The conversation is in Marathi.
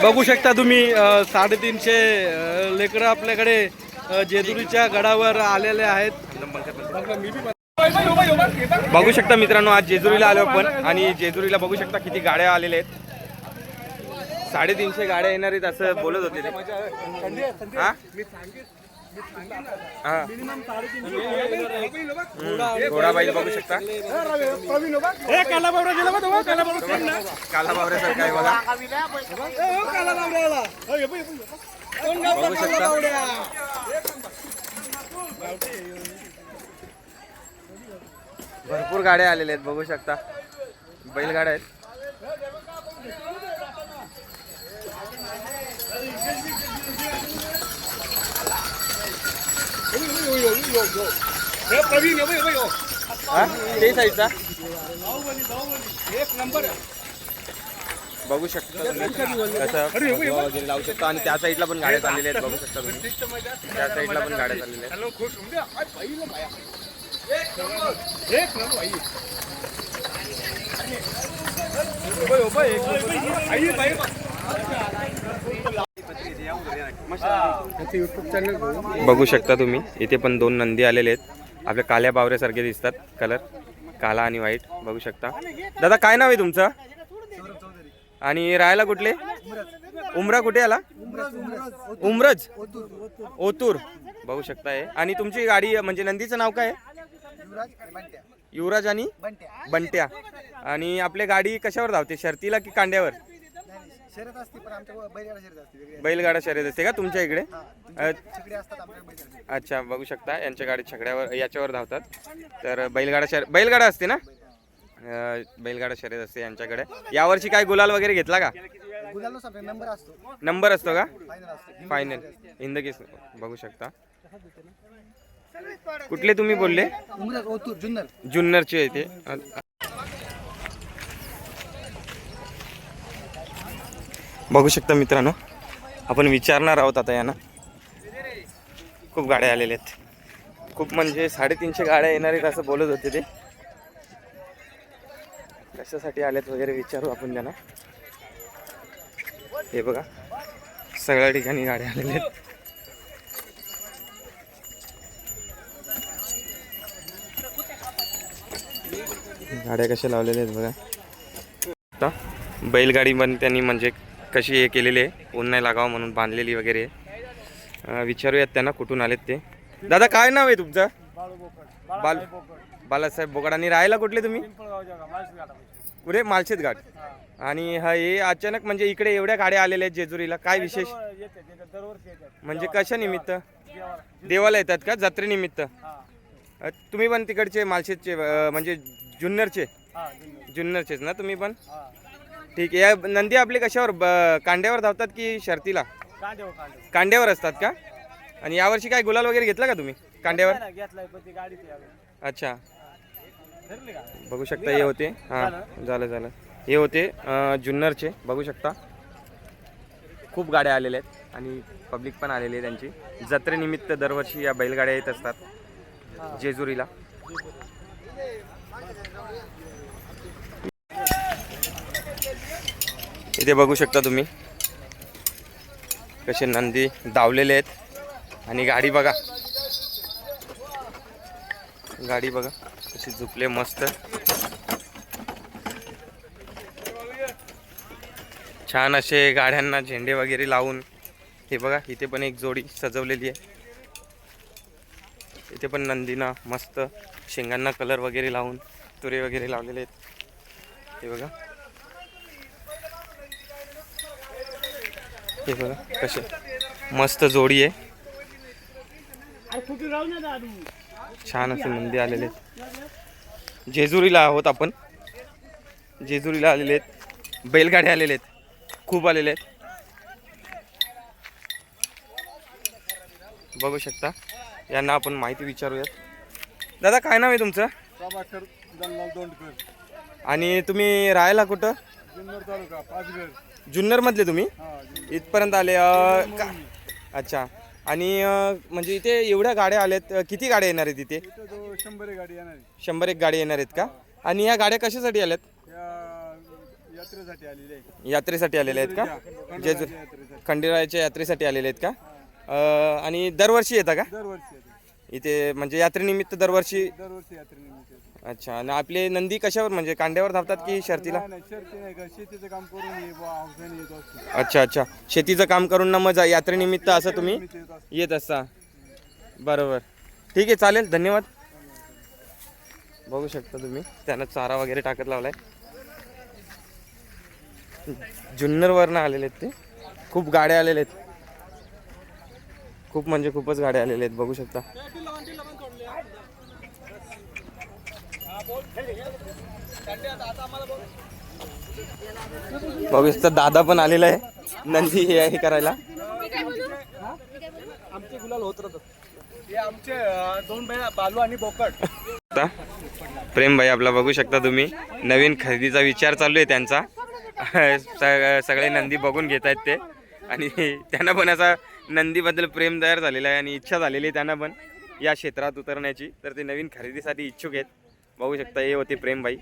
बघू शकता तुम्ही 350 लेकरं आपल्याकडे जेजुरीच्या गडावर आलेले आहेत. बघू शकता मित्रांनो, आज जेजुरीला आलो आपण आणि जेजुरीला बघू शकता किती गाड्या आलेल्या आहेत. 350 गाड्या येणार आहेत असं बोलत होते ते. घोडाबाईल बघू शकता. काला बावऱ्यासारखा आहे बघा. बघू शकता भरपूर गाड्या आलेल्या आहेत. बघू शकता बैलगाड्या आहेत. ते साईडचा बघू शकता कसं वगैरे लावू शकतो आणि त्या साईडला पण गाड्या चाललेल्या आहेत. बघू शकता तुम्ही त्या साईडला पण गाड्या चाललेल्या आहेत. बघू शकता तुम्ही इथे पण 2 नंदी आलेले आहेत. आपल्या काल्या बावऱ्यासारखे दिसतात. कलर काला आणि व्हाईट. बघू शकता. दादा काय नाव आहे तुमचं आणि राहायला कुठले? उमरा कुठे आला? उमरज ओतूर. बघू शकताय. आणि तुमची गाडी म्हणजे नंदीचं नाव काय आहे? युवराज आणि बंट्या. आणि आपली गाडी कशावर धावते? शर्तीला की कांड्यावर? बैलगाडा शर्यत असते का तुमच्या इकडे? अच्छा. बघू शकता यांच्या गाडी छकड्यावर याच्यावर धावतात. तर बैलगाडा असते ना? बैलगाडा शर्यत असते यांच्याकडे. यावर्षी काय गुलाल वगैरे घेतला का? नंबर असतो का? फायनल हिंदकेस. बघू शकता. कुठले तुम्ही बोलले? जुन्नरचे येते. बघू शकता मित्रांनो, आपण विचारणार आहोत आता यांना. खूप गाड्या आलेल्या आहेत. खूप म्हणजे 350 गाड्या येणार आहेत असं बोलत होते ते. कशासाठी आलेत वगैरे विचारू आपण त्यांना. हे बघा सगळ्या ठिकाणी गाड्या आलेल्या आहेत. गाड्या कशा लावलेल्या आहेत बघा. आता बैलगाडी पण त्यांनी म्हणजे कशी हे केलेली आहे, ऊन नाही लागावं म्हणून बांधलेली वगैरे. विचारूयात त्यांना कुठून आलेत ते. दादा काय नाव आहे तुमचं? बालासाहेब बोकड. आणि राहायला कुठले तुम्ही? कुठे? माळशेत घाट. आणि हा हे अचानक म्हणजे इकडे एवढ्या गाड्या आलेल्या आहेत जेजुरीला, काय विशेष म्हणजे कशा निमित्त? देवाला येतात का? जत्रेनिमित्त? तुम्ही पण तिकडचे माळशेतचे म्हणजे जुन्नरचेच ना तुम्ही पण? ठीक आहे. या नंदी आपले कशावर कांड्यावर धावतात की शर्तीला? कांड्यावर असतात का? आणि यावर्षी काय गुलाल वगैरे घेतला का तुम्ही कांड्यावर? अच्छा. बघू शकता हे होते. हां झालं. हे होते जुन्नरचे. बघू शकता खूप गाड्या आलेल्या आहेत आणि पब्लिक पण आलेली आहे त्यांची. जत्रेनिमित्त दरवर्षी या बैलगाड्या येत असतात जेजुरीला. इथे बघू शकता तुम्ही कसे नंदी धावलेले आहेत. आणि गाडी बघा कशी झुपले मस्त. छान असे गाड्यांना झेंडे वगैरे लावून. हे बघा इथे पण एक जोडी सजवलेली आहे. इथे पण नंदीना मस्त शेंगांना कलर वगैरे लावून तुरे वगैरे लावलेले आहेत. हे बघा कसे मस्त जोडी आहे. छान असे नंदी आलेले आहेत. जेजुरीला आहोत आपण. जेजुरीला आलेले आहेत. बैलगाड्या आलेले आहेत. खूप आलेले आहेत. बघू शकता. यांना आपण माहिती विचारूयात. दादा काय नाव आहे तुमचं? आणि तुम्ही राहायला कुठं? जुन्नर मधले तुम्ही इथपर्यंत आले? अच्छा. आणि म्हणजे इथे एवढ्या गाड्या आल्यात, किती गाड्या येणार आहेत इथे? 100 गाडी येणार आहे. 101 गाडी येणार आहेत का? आणि या गाड्या कशासाठी आल्यात? यात्रेसाठी आलेले आहे. यात्रेसाठी आलेले आहेत का? जेजूर यात्रेसाठी. खंडेरायाच्या यात्रेसाठी आलेले आहेत का? आणि दरवर्षी येता का दरवर्षी येते. इथे? म्हणजे यात्रेनिमित्त दरवर्षी? दरवर्षी यात्रेनिमित्त येते. अच्छा. आणि आपले नंदी कशावर, म्हणजे कांड्यावर धावतात की शर्तीला? नाही नाही, शर्ती नाही का, शेतीचं काम करून ये बुवा, हौसेने येत असतो. अच्छा अच्छा. शेतीचं काम करून ना मग यात्रेनिमित्त असं तुम्ही येत असतो. येत असता. बरोबर. ठीक आहे, चालेल, धन्यवाद. बघू शकता तुम्ही, त्यानं चारा वगैरे टाकत लावलाय. जुन्नरवरनं आलेले आहेत ते. खूप गाड्या आलेले आहेत, खूप म्हणजे खूपच गाड्या आलेल्या आहेत, बघू शकता. बघू शकता दादा पण आलेला आहे नंदी हे करायला. आमचे गुलाल होत राहतात. हे आमचे दोन बैल, बालू आणि बोकड. आता प्रेम भाई आपला बघू शकता तुम्ही, नवीन खरेदीचा विचार चालू आहे त्यांचा. सगळे नंदी बघून घेत आहेत ते, आणि त्यांना पण असा नंदीबद्दल प्रेम तयार झालेला आहे आणि इच्छा झालेली आहे त्यांना पण या क्षेत्रात उतरण्याची. तर ते नवीन खरेदीसाठी इच्छुक आहेत. बघू शकता, हे होते प्रेम भाई.